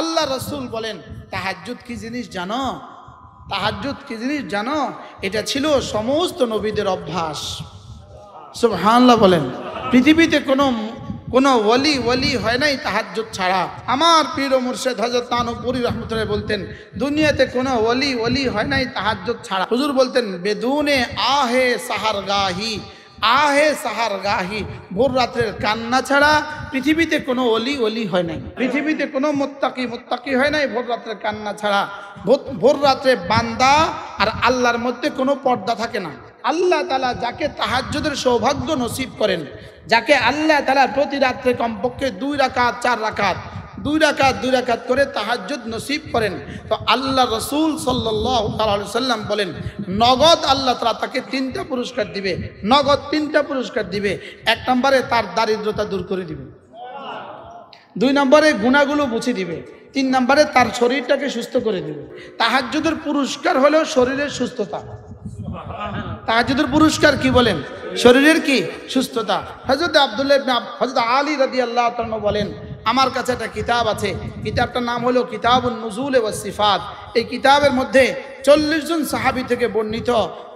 আল্লাহ রসুল বলেন তাহাজ্জুদ কি জিনিস জানো? তাহাজ্জুদ কি জিনিস জানো? এটা ছিল সমস্ত নবীদের অভ্যাস। সুবহানাল্লাহ বলেন। পৃথিবীতে কোনো ওলি হয় নাই তাহাজ্জুদ ছাড়া। আমার পীর ও মুর্শিদ হযরত নানুপুরি রাহমাতুল্লাহ বলতেন দুনিয়াতে কোনো ওলি হয় নাই তাহাজ্জুদ ছাড়া। হুজুর বলতেন বেদুনে আহে সাহারগাহি, আহে সাহারগাহি, ভোর রাত্রের কান্না ছাড়া পৃথিবীতে কোনো ওলি হয় নাই। পৃথিবীতে কোনো মুত্তাকি হয় নাই ভোর রাত্রের কান্না ছাড়া। ভোর রাত্রে বান্দা আর আল্লাহর মধ্যে কোনো পর্দা থাকে না। আল্লাহ তাআলা যাকে তাহাজ্জুদের সৌভাগ্য নসিব করেন, যাকে আল্লাহ তাআলা প্রতি রাত্রে কমপক্ষে 2 রাকাত 4 রাকাত 2 রাকাত করে তাহাজ্জুদ নসিব করেন, তো আল্লাহ রসুল সাল্লাল্লাহু আলাইহি সাল্লাম বলেন নগদ আল্লাহ তাআলা তাকে 3টা পুরস্কার দিবে। নগদ 3টা পুরস্কার দিবে। 1 নম্বরে তার দারিদ্রতা দূর করে দিবে, 2 নম্বরে গুনাহগুলো মুছে দিবে, 3 নম্বরে তার শরীরটাকে সুস্থ করে দিবে। তাহাজ্জুদের পুরস্কার হলো শরীরের সুস্থতা। তাহাজ্জুদের পুরস্কার কি বলেন? শরীরের কি সুস্থতা। হযরত হযরত আলী রাদিয়াল্লাহু তাআলা বলেন আমার কাছে একটা কিতাব আছে, কিতাবটার নাম হলো কিতাবুন নুজুল ওয়াস সিফাত। এই কিতাবের মধ্যে 40 জন সাহাবী থেকে বর্ণিত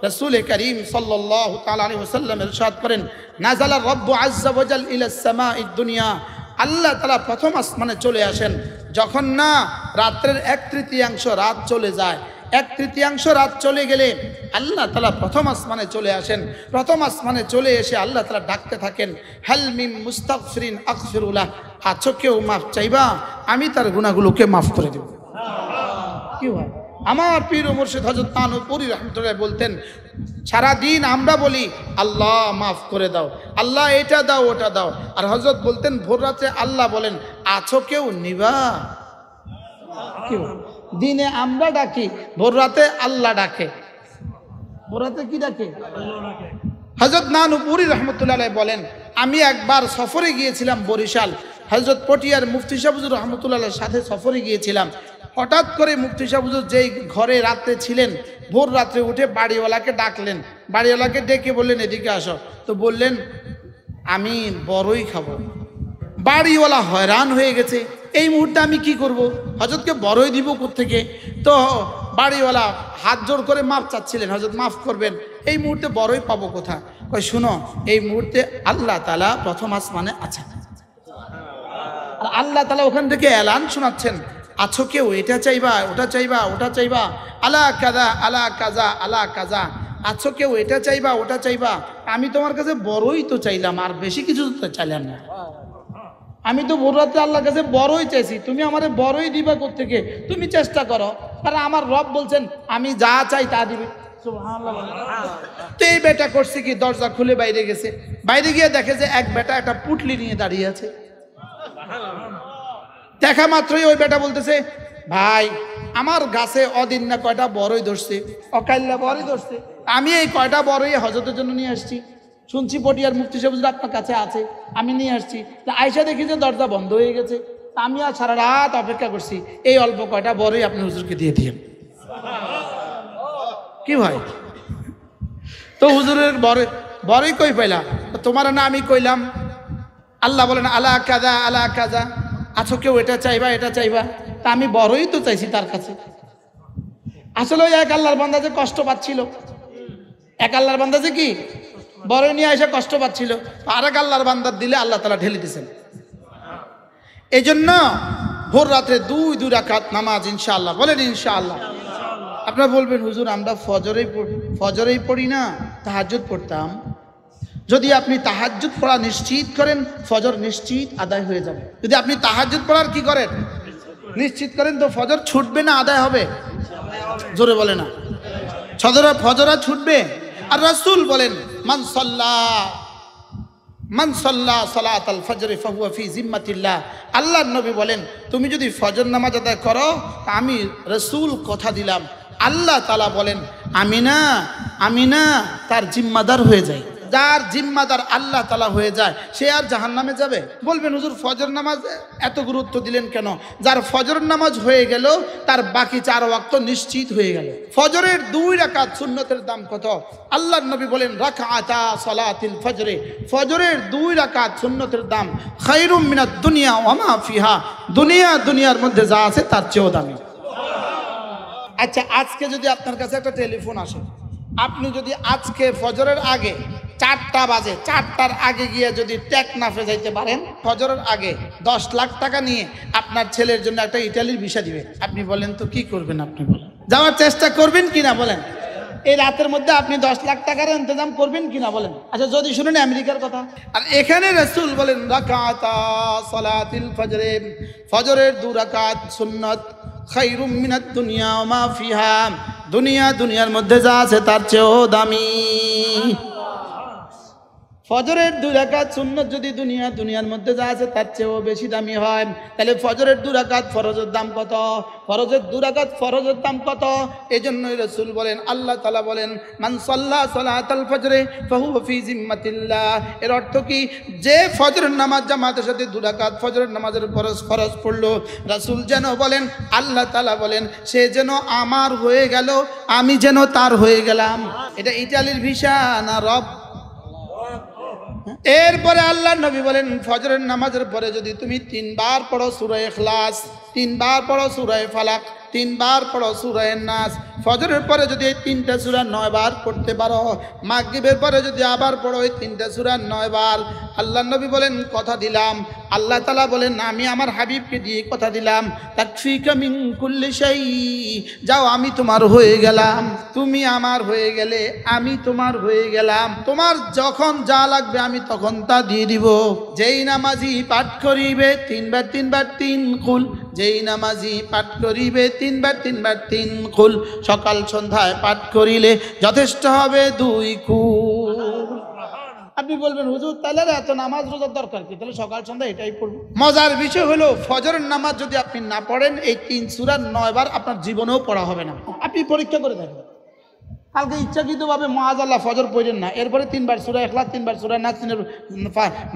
রাসূল করিম সাল্লাল্লাহু তাআলা আলাইহি ওয়াসাল্লাম ইরশাদ করেন নাযালা রাব্বু আযজা ওয়া জাল ইলাস সামাঈদ দুনিয়া। আল্লাহ তাআলা প্রথম আসমানে চলে আসেন যখন না রাতের 1/3 রাত চলে যায়। 1/3 রাত চলে গেলে আল্লাহ তাআলা প্রথম আসমানে চলে আসেন। প্রথম আসমানে চলে এসে আল্লাহ তাআলা ডাকতে থাকেন হাল মিন মুস্তাগফিরিন আগফিরুলাহ, আছো কেউ মাফ চাইবা, আমি তার গুনাহগুলোকে মাফ করে দেব। কি হয়? আমার পীর ও মুর্শিদ হযরত নানুপুরি রাহমাতুল্লাহ বলতেন সারা দিন আমরা বলি আল্লাহ মাফ করে দাও, আল্লাহ এটা দাও ওটা দাও, আর হযরত বলতেন ভোর রাতে আল্লাহ বলেন আছো কেউ নিবা। কি দিনে আমরা ডাকি, ভোর রাতে আল্লাহ ডাকে। ভোর রাতে কি ডাকে? হযরত নানুপুরি রাহমাতুল্লাহ বলেন আমি একবার সফরে গিয়েছিলাম বরিশাল, হযরত পটিয়ার মুফতি সাহেব হুজুর রাহমাতুল্লাহর সাথে সফরে গিয়েছিলাম। হঠাৎ করে মুফতি সাহেব হুজুর যেই ঘরে রাতে ছিলেন ভোর রাত্রে উঠে বাড়িওয়ালাকে ডাকলেন। বাড়িওয়ালাকে ডেকে বললেন এদিকে আসো। তো বললেন আমি বড়ই খাবো। বাড়িওয়ালা হয়রান হয়ে গেছে, এই মুহূর্তে আমি কি করব? হযরতকে বড়ই দিব কোত্থেকে? তো বাড়িওয়ালা হাত জোর করে মাফ চাচ্ছিলেন, হযরত মাফ করবেন, এই মুহূর্তে বড়ই পাবো কোথা? কই শুনো, এই মুহূর্তে আল্লাহ তাআলা প্রথম আসমানে আছেন। আর আল্লাহ তাআলা ওখান থেকে এলান শোনাচ্ছেন আছো কেউ এটা চাইবা ওটা চাইবা ওটা চাইবা, আলা কাজা আলা কাজা আলা কাজা, আছো কেউ এটা চাইবা ওটা চাইবা। আমি তোমার কাছে বড়ই তো চাইলাম, আর বেশি কিছু তো চাইলাম না। আমি তো ভোর রাতে আল্লাহর কাছে বড়ই চাইছি, তুমি আমারে বড়ই দিবা কোত্থেকে? তুমি চেষ্টা করো। আর আমার রব বলছেন আমি যা চাই তা দিবে। সুবহানাল্লাহ। তো এই বেটা করছে কি, দরজা খুলে বাইরে গেছে। বাইরে গিয়ে দেখে যে এক বেটা একটা পুটলি নিয়ে দাঁড়িয়ে আছে। দেখা মাত্রই ওই বেটা বলতেছে ভাই আমার গাছে অদিন না কয়টা বড়ই ধরছে, অকাল্লা বড়ই ধরছে, আমি এই কয়টা বড়ই হযরতের জন্য নিয়ে আসছি। শুনছি পটিয়ার মুফতি সাহেব হুজুর আপনার কাছে আছে, আমি নিয়ে আসছি। আয়সা দেখি যে দরজা বন্ধ হয়ে গেছে। আমি আর সারা রাত অপেক্ষা করছি, এই অল্প কয়টা বড়ই আপনি হুজুরকে দিয়ে দিয়েন। কি ভাই? তো হুজুরের বড়ই কই পাইলা? তোমার না আমি কইলাম। আল্লাহ বলেন আলা কাজা আলা কাজা, আছো কেউ এটা চাইবা এটা চাইবা। তা আমি বড়ই তো চাইছি তার কাছে। আসলে ওই এক আল্লাহর বান্দা যে কষ্ট পাচ্ছিল, এক আল্লাহর বান্দা যে কি বড়ই নিয়ে এসে কষ্ট পাচ্ছিল, আর এক আল্লাহর বান্দার দিলে আল্লাহ তাআলা ঢেলে দিয়েছেন। এই জন্য ভোর রাত্রে 2 রাকাত নামাজ ইনশাআল্লাহ, বলেন ইনশাআল্লাহ। আপনারা বলবেন হুজুর আমরা ফজরেই পড়ি না, তাহাজ্জুদ পড়তাম। যদি আপনি তাহাজ্জুদ পড়া নিশ্চিত করেন ফজর নিশ্চিত আদায় হয়ে যাবে। যদি আপনি তাহাজ্জুদ পড়ার কি করেন নিশ্চিত করেন, তো ফজর ছুটবে না আদায় হবে? জোরে বলে না, ফজর ছুটবে। আর রাসূল বলেন মান সাল্লা সালাতাল ফজর ফাহুয়া ফি জিম্মাতিল্লাহ। আল্লাহর নবী বলেন তুমি যদি ফজর নামাজ আদায় করো, আমি রাসূল কথা দিলাম আল্লাহ তাআলা বলেন আমি না তার জিম্মাদার হয়ে যাই। যার জিম্মাদার আল্লাহ তাআলা হয়ে যায় সে আর জাহান্নামে যাবে? বলবেন হুজুর ফজর নামাজ এত গুরুত্ব দিলেন কেন? যার ফজর নামাজ হয়ে গেল তার বাকি 4 ওয়াক্ত নিশ্চিত হয়ে গেল। ফজরের 2 রাকাত সুন্নতের দাম কত? আল্লাহর নবী বলেন রাকাতা সালাতিল ফজরে, ফজরের 2 রাকাত সুন্নতের দাম খায়রুম মিনাদ দুনিয়া ওয়া মা ফিহা, দুনিয়ার মধ্যে যা আছে তার চেয়েও দামি। আচ্ছা, আজকে যদি আপনার কাছে একটা টেলিফোন আসে, আপনি যদি আজকে ফজরের আগে 4টা বাজে, 4টার আগে গিয়ে যদি টেকনাফে যাইতে পারেন, ফজরের আগে 10 লাখ টাকা নিয়ে আপনার ছেলের জন্য একটা ইটালির ভিসা দিবে, আপনি বলেন তো কি করবেন? আপনি বলেন, যাওয়ার চেষ্টা করবেন কিনা বলেন? এই রাতের মধ্যে আপনি 10 লাখ টাকার ইন্তজাম করবেন কিনা বলেন? আচ্ছা, যদি শুনেন আমেরিকার কথা। আর এখানে রাসূল বলেন রাকাতা সালাতিল ফজরে, ফজরের 2 রাকাত সুন্নাত খায়রুম মিনাদ দুনিয়া ওয়া মা ফিহা, দুনিয়ার মধ্যে যা আছে তার চেয়েও দামি। ফজরের 2 রাকাত সুন্নাত যদি দুনিয়ার মধ্যে যা আছে তার চেয়েও বেশি দামি হয়, তাহলে ফজরের 2 রাকাত ফরজের দাম কত? ফরজের 2 রাকাত ফরজের দাম কত? এজন্যই রাসূল বলেন, আল্লাহ তাআলা বলেন মান সাল্লা সালাতাল ফজরে ফাহুয়া ফি জিম্মাতিল্লাহ। এর অর্থ কি? যে ফজরের নামাজ জামাতের সাথে 2 রাকাত ফজরের নামাজের ফরজ পড়লো, রাসূল যেন বলেন, আল্লাহ তাআলা বলেন, সে যেন আমার হয়ে গেল, আমি যেন তার হয়ে গেলাম। এটা ইটালির ভিসা না রব? এরপরে আল্লাহ নবী বলেন ফজরের নামাজের পরে যদি তুমি 3 বার পড়ো সূরা ইখলাস, 3 বার পড়ো সূরা ফালাক, 3 বার পড়ো সূরা নাস, ফজরের পরে যদি এই 3টা সূরা 9 বার পড়তে পারো, মাগরিবের পরে যদি আবার পড়ো এই 3টা সূরা 9 বার, আল্লাহ নবী বলেন কথা দিলাম, আল্লাহ তাআলা বলেন আমি আমার হাবিবকে দিয়ে কথা দিলাম, তাকফিকা মিন কুল্লি শাই, যাও আমি তোমার হয়ে গেলাম, তুমি আমার হয়ে গেলে আমি তোমার হয়ে গেলাম, তোমার যখন যা লাগবে আমি তখন তা দিয়ে দিব। যেই নামাজি পাঠ করিবে 3 বার 3 বার 3 কুল, যেই নামাজি পাঠ করিবে 3 বার 3 বার 3 কুল, সকাল সন্ধ্যায় পাঠ করিলে যথেষ্ট হবে 2 কুল। আপনি বলবেন হুজুর তাহলে এত নামাজ রোজার দরকার কি? তাহলে সকাল সন্ধ্যা এটাই পড়ব। মজার বিষয় হলো ফজরের নামাজ যদি আপনি না পড়েন এই 3 সূরা 9 বার আপনার জীবনেও পড়া হবে না। আপনি পরীক্ষা করে দেখেন, কালকে ইচ্ছাকৃতভাবে মুআজ্জাল্লাহ ফজর পড়েন না, এরপরে 3 বার সূরা ইখলাস 3 বার সূরা নাস,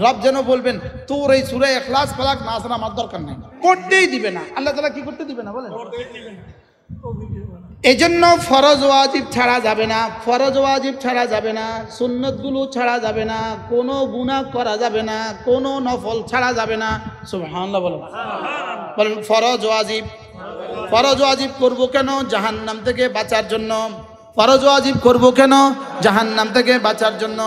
রব যেন বলবেন তোর এই সূরা ইখলাস ফালাক নাস আমার দরকার নাই, পড়তেই দিবে না। আল্লাহ তাআলা কি করতে দিবে না বলেন? এজন্য ফরজ ওয়াজিব ছাড়া যাবে না, ফরজ ওয়াজিব ছাড়া যাবে না, সুন্নতগুলো ছাড়া যাবে না, কোনো গুনাহ করা যাবে না, কোনো নফল ছাড়া যাবে না। সুবহানাল্লাহ বলেন, বলেন ফরজ ওয়াজিব। ফরজ ওয়াজিব করব কেন? জাহান্নাম থেকে বাঁচার জন্য। ফরজ ওয়াজিব করব কেন? জাহান্নাম থেকে বাঁচার জন্য।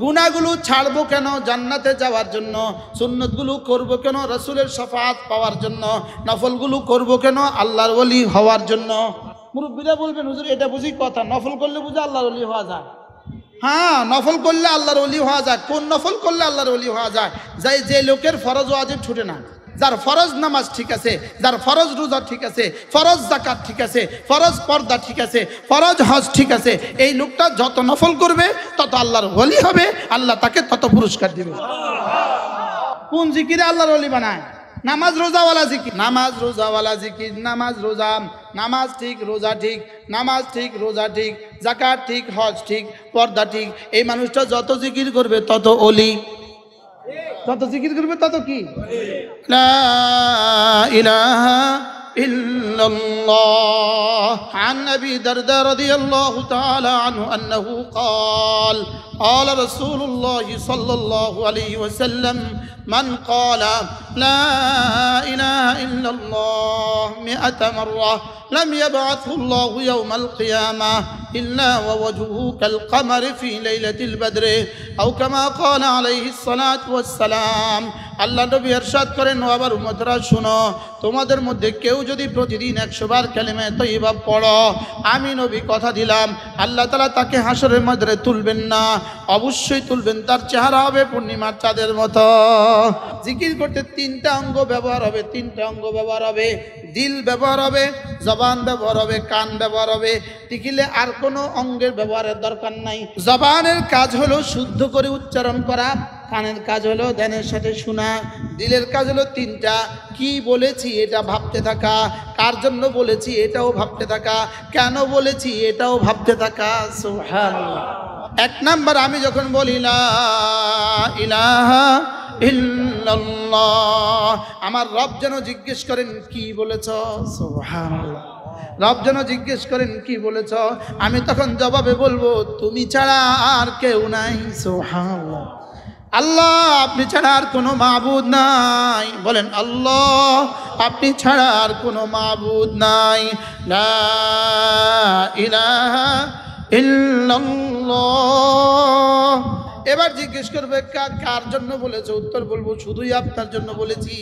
গুনাহগুলো ছাড়বো কেন? জান্নাতে যাওয়ার জন্য। সুন্নতগুলো করব কেন? রাসূলের শাফাআত পাওয়ার জন্য। নফলগুলো করব কেন? আল্লাহর ওলি হওয়ার জন্য। মুরব্বীরা বলবেন হুজুর এটা বুঝি কথা, নফল করলে বুঝি আল্লাহর ওলি হওয়া যায়? হ্যাঁ, নফল করলে আল্লাহর ওলি হওয়া যায়। কোন নফল করলে আল্লাহর ওলি হওয়া যায়? যে লোকের ফরজ ওয়াজিব ছুটে না, যার ফরজ নামাজ ঠিক আছে, যার ফরজ রোজা ঠিক আছে, ফরজ যাকাত ঠিক আছে, ফরজ পর্দা ঠিক আছে, ফরজ হজ ঠিক আছে, এই লোকটা যত নফল করবে তত আল্লাহর ওলি হবে, আল্লাহ তাকে তত পুরস্কার দিবে। কোন জিকিরে আল্লাহর ওলি বানায়? নামাজ রোজাওয়ালা জিকির, নামাজ রোজাওয়ালা জিকির, নামাজ রোজা, নামাজ ঠিক রোজা ঠিক, নামাজ ঠিক রোজা ঠিক, যাকাত ঠিক হজ ঠিক পর্দা ঠিক, এই মানুষটা যত জিকির করবে তত ওলি, তত জিকির করবে তত কি? লা ইলাহা ইল্লাল্লাহ। عن أبي الدرداء رضي الله تعالى عنه أنه قال قال رسول الله صلى الله عليه وسلم من قال لا إله إلا الله 100 مرة لم يبعثه الله يوم القيامة إلا ووجهه كالقمر في ليلة البدر أو كما قال عليه الصلاة والسلام। আল্লাহ নবী ইরশাদ করেন, ও আবার উম্মতরা শুনো, তোমাদের মধ্যে কেউ যদি প্রতিদিন 100 বার কালিমা তয়্যিবা পড়ো, আমি নবী কথা দিলাম আল্লাহ তাআলা তাকে হাসরের ময়দানে তুলবেন না, অবশ্যই তুলবেন, তার চেহারা হবে পূর্ণিমার চাঁদের মতো। জিকির করতে 3টা অঙ্গ ব্যবহার হবে, 3টা অঙ্গ ব্যবহার হবে, দিল ব্যবহার হবে, জবান ব্যবহার হবে, কান ব্যবহার হবে, টিকিলে আর কোনো অঙ্গের ব্যবহারের দরকার নাই। জবানের কাজ হলো শুদ্ধ করে উচ্চারণ করা, কানের কাজ হলো ধ্যানের সাথে শোনা, দিলের কাজ হলো 3টা, কি বলেছি এটা ভাবতে থাকা, কার জন্য বলেছি এটাও ভাবতে থাকা, কেন বলেছি এটাও ভাবতে থাকা। সুবহানাল্লাহ। এক নাম্বার, আমি যখন বলি লা ইলাহা ইল্লাল্লাহ, আমার রব যেন জিজ্ঞেস করেন কি বলেছ, সুবহানাল্লাহ। রব যেন জিজ্ঞেস করেন কি বলেছ, আমি তখন জবাবে বলবো তুমি ছাড়া আর কেউ নাই, সুবহানাল্লাহ। আল্লাহ আপনি ছাড়া আর কোনো মাবুদ নাই, বলেন আল্লাহ আপনি ছাড়া আর কোনো মাবুদ নাই। লা ইলাহা ইল্লাল্লাহ। এবার জিজ্ঞেস করবে কার জন্য বলেছো, উত্তর বলবো শুধুই আপনার জন্য বলেছি,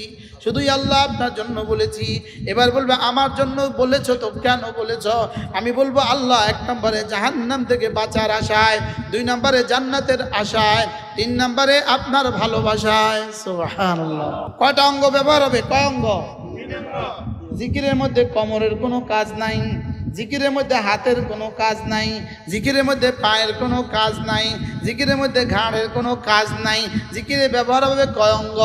শুধুই আল্লাহ আপনার জন্য বলেছি। এবার বলবে আমার জন্য বলেছো তো কেন বলেছো, আমি বলবো আল্লাহ এক নম্বরে জাহান্নাম থেকে বাঁচার আশায়, 2 নম্বরে জান্নাতের আশায়, 3 নম্বরে আপনার ভালোবাসায়, সুবহানাল্লাহ। কয়টা অঙ্গ ব্যবহার হবে, কয় অঙ্গ? জিকিরের মধ্যে কোমরের কোনো কাজ নাই, জিকিরের মধ্যে হাতের কোনো কাজ নাই, জিকিরের মধ্যে পায়ের কোনো কাজ নাই, জিকিরের মধ্যে ঘাড়ের কোনো কাজ নাই, জিকিরে ব্যবহার হবে কয় অঙ্গ?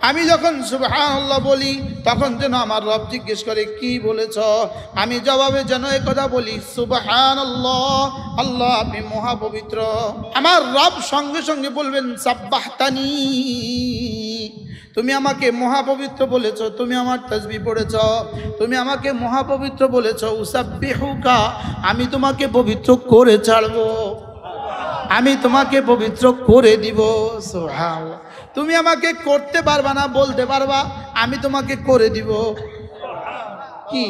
আমি যখন সুবহানাল্লাহ বলি তখন যেন আমার রব জিজ্ঞেস করে কি বলেছ, আমি জবাবে যেন এই কথা বলি সুবহানাল্লাহ, আল্লাহ আপনি মহাপবিত্র। আমার রব সঙ্গে সঙ্গে বলবেন সাব্বাহতানি, তুমি আমাকে মহাপবিত্র বলেছ, তুমি আমার তাসবিহ পড়েছ, তুমি আমাকে মহাপবিত্র বলেছ। উসাব্বিহুকা, আমি তোমাকে পবিত্র করে ছাড়বো, আমি তোমাকে পবিত্র করে দিব, সুবহানাল্লাহ। তুমি আমাকে করতে পারবা না, বলতে পারবা, আমি তোমাকে করে দিব। কি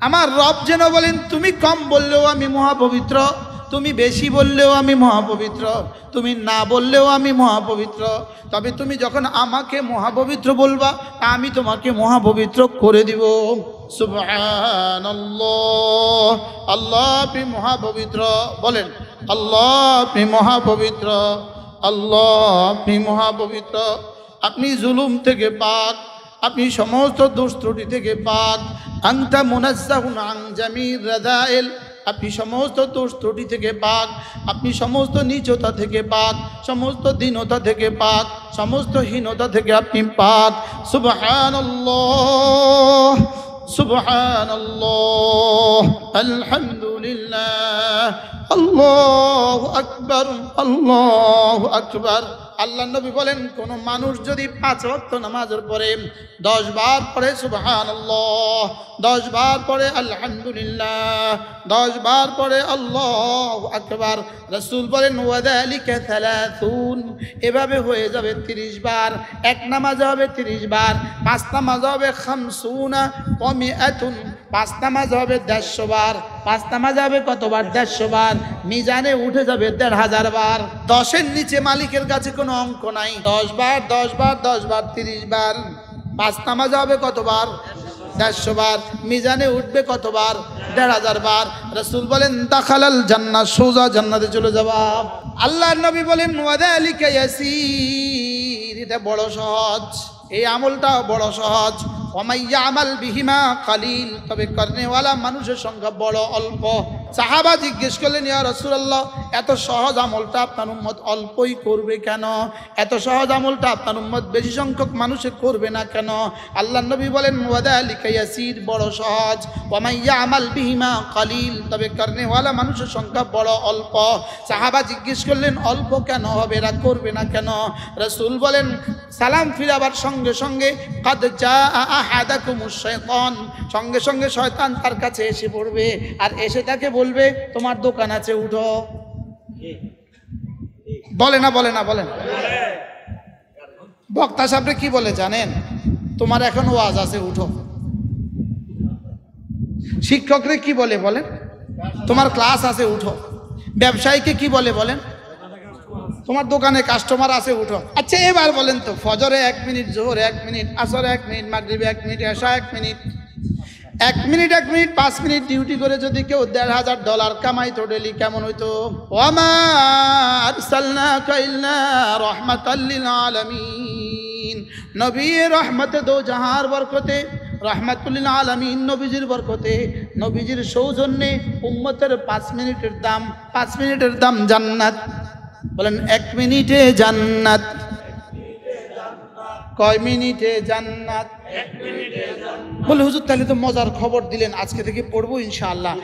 আমার রব যেন বলেন তুমি কম বললেও আমি মহাপবিত্র, তুমি বেশি বললেও আমি মহাপবিত্র, তুমি না বললেও আমি মহাপবিত্র, তবে তুমি যখন আমাকে মহাপবিত্র বলবা আমি তোমাকে মহাপবিত্র করে দিব। সুবহানাল্লাহ, আল্লাহ আপনি মহাপবিত্র, বলেন আল্লাহ আপনি মহাপবিত্র, আল্লাহ আপনি মহাপবিত্র। আপনি জুলুম থেকে পাক, আপনি সমস্ত দোষ ত্রুটি থেকে পাক। আনতা মুনাজ্জাহুন আন জামির রাদাইল, আপনি সমস্ত দোষ ত্রুটি থেকে পাক, আপনি সমস্ত নীচতা থেকে পাক, সমস্ত দীনতা থেকে পাক, সমস্ত হীনতা থেকে আপনি পাক। সুবহানাল্লাহ, সুবহানাল্লাহ, আলহামদুলিল্লাহ, আল্লাহু আকবার, আল্লাহু আকবার। আল্লাহ নবী বলেন কোন মানুষ যদি 5 ওয়াক্ত নামাজের পরে 10 বার পড়ে সুবহানাল্লাহ, 10 বার পড়ে আলহামদুলিল্লাহ, 10 বার পড়ে আল্লাহু আকবার, রাসূল বলেন ওয়াযালিকা 30, এভাবে হয়ে যাবে 30 বার। এক নামাজে হবে 30 বার, 5 নামাজ হবে 50 ওয়া 100, 5 নামাজ হবে 150 বার, 5 নামাজ হবে কতবার? 150 বার। মিজানে উঠে যাবে 1500 বার। 10-এর নিচে মালিকের কাছে কোনো অঙ্ক নাই। 10 বার 10 বার 10 বার 30 বার। 5 নামাজ হবে কতবার? 150 বার। মিজানে উঠবে কতবার? 1500 বার। রাসূল বলেন দাখালাল জান্নাহ, সোজা জান্নাতে চলে যাবা। আল্লাহর নবী বলেন ওয়াযালিকা ইয়াসির, এটা বড় সহজ, এই আমলটা বড় সহজ। ওয়ামাইয়া আমাল বিহিমা কালিল, তবে করনেওয়ালা মানুষের সংখ্যা বড় অল্প। সাহাবা জিজ্ঞেস করলেন ইয়া রাসূলুল্লাহ, এত সহজ আমলটা আপনার উম্মত অল্পই করবে কেন? এত সহজ আমলটা আপনার উম্মত বেশি সংখ্যক মানুষে করবে না কেন? আল্লাহর নবী বলেন ওয়াযালিকা ইয়াসির, বড় সহজ। ওয়ামাইয়া আমাল বিহিমা কালিল, তবে করনেওয়ালা মানুষের সংখ্যা বড় অল্প। সাহাবা জিজ্ঞেস করলেন অল্প কেন হবে, এরা করবে না কেন? রাসূল বলেন সালাম ফিরাবার সঙ্গে সঙ্গে কাদ জাআ আহাদাকুমুশ শাইতান, সঙ্গে সঙ্গে শয়তান তার কাছে এসে পড়বে আর এসে তাকে বলবে তোমার দোকান আছে উঠো। বলে না বলে না বলেন? বক্তা সাহেবরে কি বলে জানেন? তোমার এখন ওয়াজ আছে উঠো। শিক্ষকরে কি বলে বলেন? তোমার ক্লাস আছে উঠো। ব্যবসায়ীকে কি বলে বলেন? তোমার দোকানে কাস্টমার আছে উঠো। আচ্ছা এবার বলেন তো, ফজরে 1 মিনিট, জোহরে 1 মিনিট, আসরে 1 মিনিট, মাগরিবে 1 মিনিট, এশা 1 minute, 1 minute 1 minute 5 minute duty করে যদি কেউ $1,500 কামাইতো ডেলি, কেমন হইতো? ওয়ামা আরসালনাকা ইল্লা রাহমাতাল লিল আলামিন, নবী রহমতে দো জাহার বরকতে, রহমাতুল লিল আলামিন নবীজির বরকতে, নবীজির সৌজন্যে উম্মতের 5 মিনিটের দাম, 5 মিনিটের দাম জান্নাত। বলেন 1 মিনিটে জান্নাত। কয় মিনিটে জান্নাত? 1 মিনিটে জান্নাত। বলে হুজুর তাহলে তো মজার খবর দিলেন, আজকে থেকে পড়বো ইনশাআল্লাহ।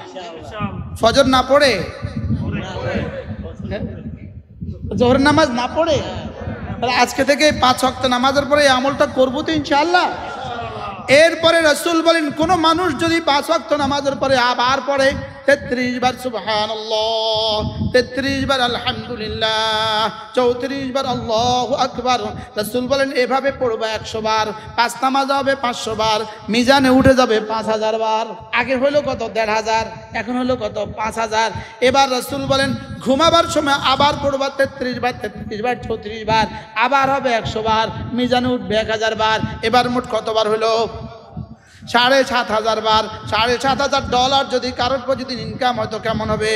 ফজর না পড়ে জোহর নামাজ না পড়ে তাহলে আজকে থেকে 5 ওয়াক্ত নামাজের পরে এই আমলটা করবো তো ইনশাআল্লাহ। এরপরে রাসূল বলেন কোন মানুষ যদি 5 ওয়াক্ত নামাজের পরে আবার পড়ে 33 বার সুবহানাল্লাহ, 33 বার আলহামদুলিল্লাহ, 34 বার আল্লাহু আকবার, রাসূল বলেন এভাবে পড়বে 100 বার, 5 নামাজ হবে 500 বার, মিজানে উঠে যাবে 5000 বার। আগে হলো কত 1500, এখন হলো কত 5000। এবার রাসূল বলেন ঘুমাবার সময় আবার পড়বা 33 বার, 33 বার, 34 বার, আবার হবে 100 বার, মিজানে উঠবে 1000 বার। এবার মোট কতবার হলো 7500 বার। $7500 যদি কারোর প্রতিদিন ইনকাম হয় তো কেমন হবে?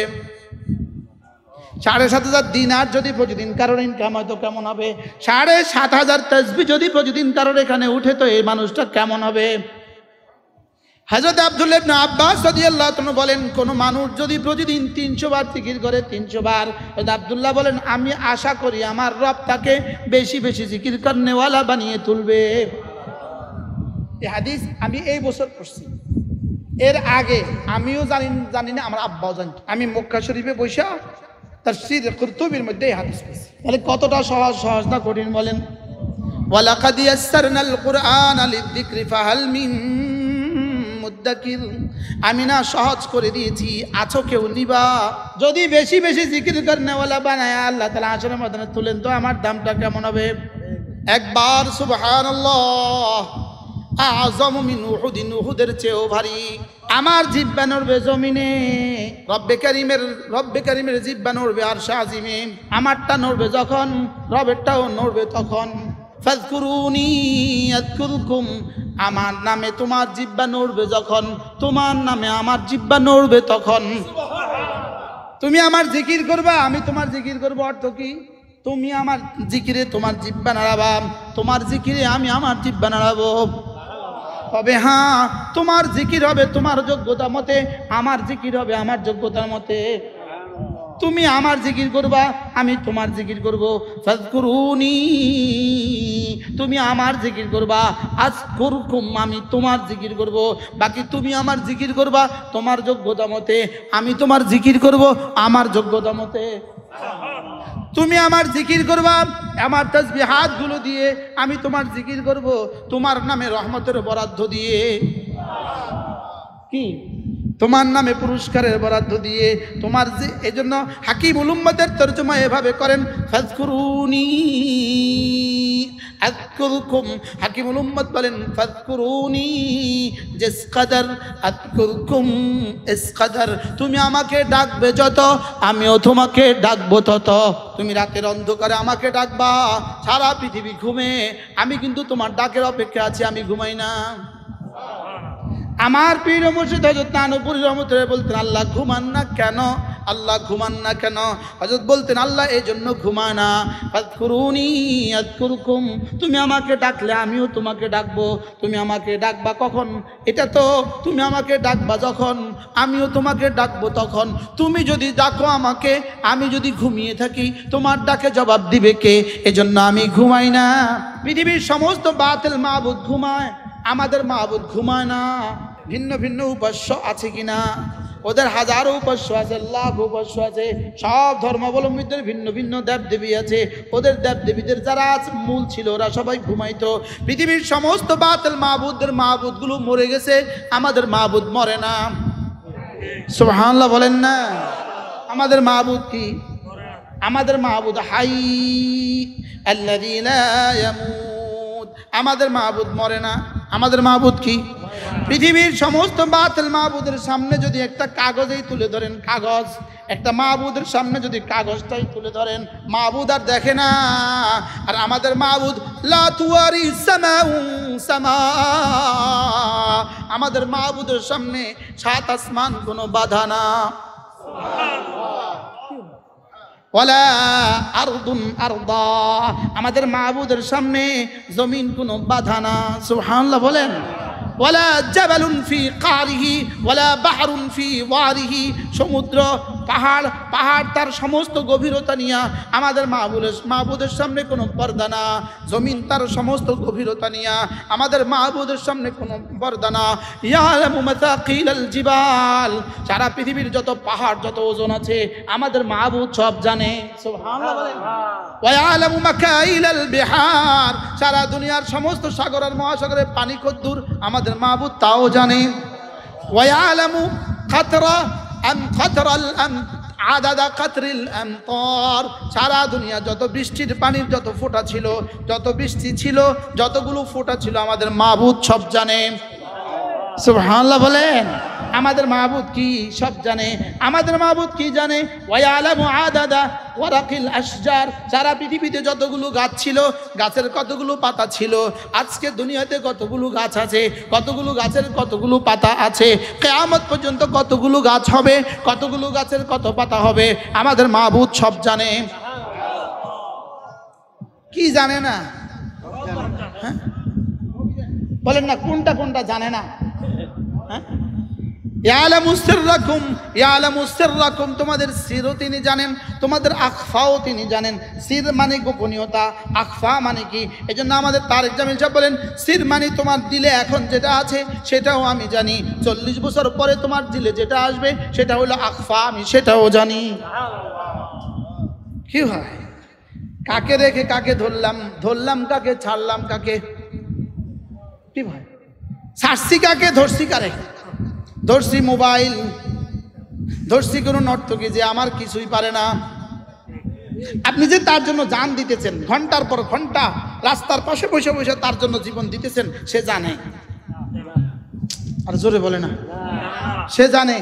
7500 দিনার যদি প্রতিদিন কারোর ইনকাম হয় তো কেমন হবে? 7500 তাসবিহ যদি প্রতিদিন কারোর এখানে উঠে তো এই মানুষটা কেমন হবে? হযরত আব্দুল্লাহ ইবনে আব্বাস রাদিয়াল্লাহু তাআলা বলেন কোন মানুষ যদি প্রতিদিন 300 বার জিকির করে 300 বার, হযরত আব্দুল্লাহ বলেন আমি আশা করি আমার রব তাকে বেশি বেশি জিকির করনেওয়ালা বানিয়ে তুলবে। এই হাদিস আমি এই বছর পড়ছি, এর আগে আমিও জানি না, আমার আব্বাও জানি। আমি মক্কা শরীফে বসে তাফসীর কুরতুবীর মধ্যে এই হাদিস পড়ছি। তাহলে কতটা সহজ না কঠিন বলেন? ওয়ালাকাদ ইয়াসসারনাল কুরআনা লিযিকরি ফাহাল মিন মুদ্দাকির, আমি না সহজ করে দিয়েছি, আছো কেউ নিবা? যদি বেশি বেশি জিকির করনেওয়ালা বানায় আল্লাহ তাআলা হাশরের ময়দানে তুলেন তো আমার দামটা কেমন হবে? একবার সুবহানাল্লাহ আযম মিন উহুদিন, উহুদের চেয়েও ভারী। আমার জিহ্বা নড়বে জমিনে, রব্বে কারীমের জিহ্বা নড়বে আরশে আজিমে। আমারটা নড়বে যখন, রবেরটাও নড়বে তখন। ফাযকুরুনি আযকুরকুম, আমার নামে তোমার জিহ্বা নড়বে যখন, তোমার নামে আমার জিহ্বা নড়বে তখন। তুমি আমার জিকির করবা, আমি তোমার জিকির করব। অর্থ কি? তুমি আমার জিকিরে তোমার জিহ্বা নাড়াবা, তোমার জিকিরে আমি আমার জিহ্বা নাড়াবো। তবে হ্যাঁ, তোমার জিকির হবে তোমার যোগ্যতা মতে, আমার জিকির হবে আমার যোগ্যতার মতে। তুমি আমার জিকির করবা, আমি তোমার জিকির করব। ফাযকুরুনি, তুমি আমার জিকির করবা, আযকুরকুম, আমি তোমার জিকির করব। বাকি তুমি আমার জিকির করবা তোমার যোগ্যতা মতে, আমি তোমার জিকির করব আমার যোগ্যতা মতে। তুমি আমার জিকির করবা আমার তাসবিহাত গুলো দিয়ে, আমি তোমার জিকির করব তোমার নামে রহমতের বরাদ্দ দিয়ে। কি? তোমার নামে পুরস্কারের বরাদ্দ দিয়ে। তোমার যে, এজন্য হাকিমুল উম্মতের তরজমা এভাবে করেন, ফাযকুরুনি আযকুরকুম। হাকিমুল উম্মত বলেন ফাযকুরুনি জিসকাদার আযকুরকুম ইসকাদার। তুমি আমাকে ডাকবে যত, আমিও তোমাকে ডাকবো তত। তুমি রাতের অন্ধকারে আমাকে ডাকবা, সারা পৃথিবী ঘুমে, আমি কিন্তু তোমার ডাকের অপেক্ষা আছি, আমি ঘুমাই না। আমার পীর মুর্শিদ হযরত নানুপুরী রহমতুল্লাহ বলতেন আল্লাহ ঘুমান না কেন? আল্লাহ ঘুমান না কেন? হযরত বলতেন আল্লাহ এই জন্য ঘুমায় না, ফাযকুরুনি আযকুরকুম, তুমি আমাকে ডাকলে আমিও তোমাকে ডাকবো। তুমি আমাকে ডাকবা কখন? এটা তো তুমি আমাকে ডাকবা যখন, আমিও তোমাকে ডাকবো তখন। তুমি যদি ডাকো আমাকে, আমি যদি ঘুমিয়ে থাকি, তোমার ডাকে জবাব দিবে কে? এজন্য আমি ঘুমাই না। পৃথিবীর সমস্ত বাতিল মাবুদ ঘুমায়, আমাদের মাবুদ ঘুমায় না। ভিন্ন ভিন্ন উপাস্য আছে কিনা? ওদের হাজারো উপাস্য আছে, লাখ উপাস্য আছে। সব ধর্মাবলম্বীদের ভিন্ন ভিন্ন দেবদেবী আছে। ওদের দেবদেবীদের যারা মূল ছিল ওরা সবাই ঘুমাইতো। পৃথিবীর সমস্ত বাতিল মাবুদদের মাবুদগুলো মরে গেছে, আমাদের মাবুদ মরে না। সুবহানাল্লাহ বলেন না? আমাদের মাবুদ কি? আমাদের মাবুদ হাই আল্লাযী লা ইয়ামুত। আমাদের মাবুদ মরে না। আমাদের মাবুদ কি? পৃথিবীর সমস্ত বাতিল মাবুদের সামনে যদি একটা কাগজেই তুলে ধরেন, কাগজ, একটা মাবুদের সামনে যদি কাগজটাই তুলে ধরেন, মাবুদ আর দেখে না। আর আমাদের মাবুদ লা তুয়ারি সামাউ সামা, আমাদের মাবুদের সামনে সাত আসমান কোনো বাধা না। ওয়ালা আরদুন আরদা, আমাদের মাবুদের সামনে জমিন কোনো বাধা না। সুবহানাল্লাহ বলেন। ওয়ালা জাবালুন ফি কারিহি ওয়ালা বাহরুন ফি ওয়ারিহি, সমুদ্র পাহাড় পাহাড় তার সমস্ত গভীরতা নিয়ে আমাদের মাহবুদের সামনে কোনো পর্দা না। জমিন তার সমস্ত গভীরতা নিয়ে আমাদের মাহবুদের সামনে কোনো পর্দা না। ইয়ালামু মাসাকিলাল জিবাল, সারা পৃথিবীর যত পাহাড় যত ওজন আছে আমাদের মাহবুদ সব জানে। সুবহানাল্লাহ বলেন। ওয়া ইয়ালামু মাকাইলাল বিহার, সারা দুনিয়ার সমস্ত সাগর আর মহাসাগরের পানি কদ্দুর আমাদের মাহবুদ তাও জানে। ওয়া ইয়ালামু খাতরা খাতরাল আদাদা কাতরিল আমতার, সারা দুনিয়া যত বৃষ্টির পানির যত ফোঁটা ছিল, যত বৃষ্টি ছিল, যতগুলো ফোঁটা ছিল আমাদের মাহবুদ সব জানে। সুবহানাল্লাহ বলেন। আমাদের মাহবুদ কি সব জানে। আমাদের মাহবুদ কি জানে? ওয়া ইয়ালামু আদাদা ওয়ারাকিল আশজার, সারা পৃথিবীতে যতগুলো গাছ ছিল, গাছের কতগুলো পাতা ছিল, আজকে দুনিয়াতে কতগুলো গাছ আছে, কতগুলো গাছের কতগুলো পাতা আছে, কিয়ামত পর্যন্ত কতগুলো গাছ হবে, কতগুলো গাছের কত পাতা হবে, আমাদের মাহবুদ সব জানে। কি জানে না? হ্যাঁ বলেন না, কোনটা কোনটা জানে না? হ্যাঁ, ইয়ালামু সিররাকুম, ইয়ালামু সিররাকুম, তোমাদের সিরও তিনি জানেন, তোমাদের আখফাও তিনি জানেন। সির মানে গোপনীয়তা, আখফা মানে কি? এই জন্য আমাদের তারেক জামিল সাহেব বলেন, সির মানে তোমার দিলে এখন যেটা আছে সেটাও আমি জানি, 40 বছর পরে তোমার দিলে যেটা আসবে সেটা হলো আখফা, আমি সেটাও জানি। কি হয়? কাকে রেখে কাকে ধরলাম, ধরলাম কাকে, ছাড়লাম কাকে? কি ভাই, ছাড়ছি কাকে, ধরছি কারে? ধরছি মোবাইল, ধরছি কোনো নর্তকী যে আমার কিছুই পারে না। আপনি যে তার জন্য জান দিতেছেন, ঘন্টার পর ঘন্টা রাস্তার পাশে বসে বসে তার জন্য জীবন দিতেছেন, সে জানে। আর জোরে বলে না, সে জানে।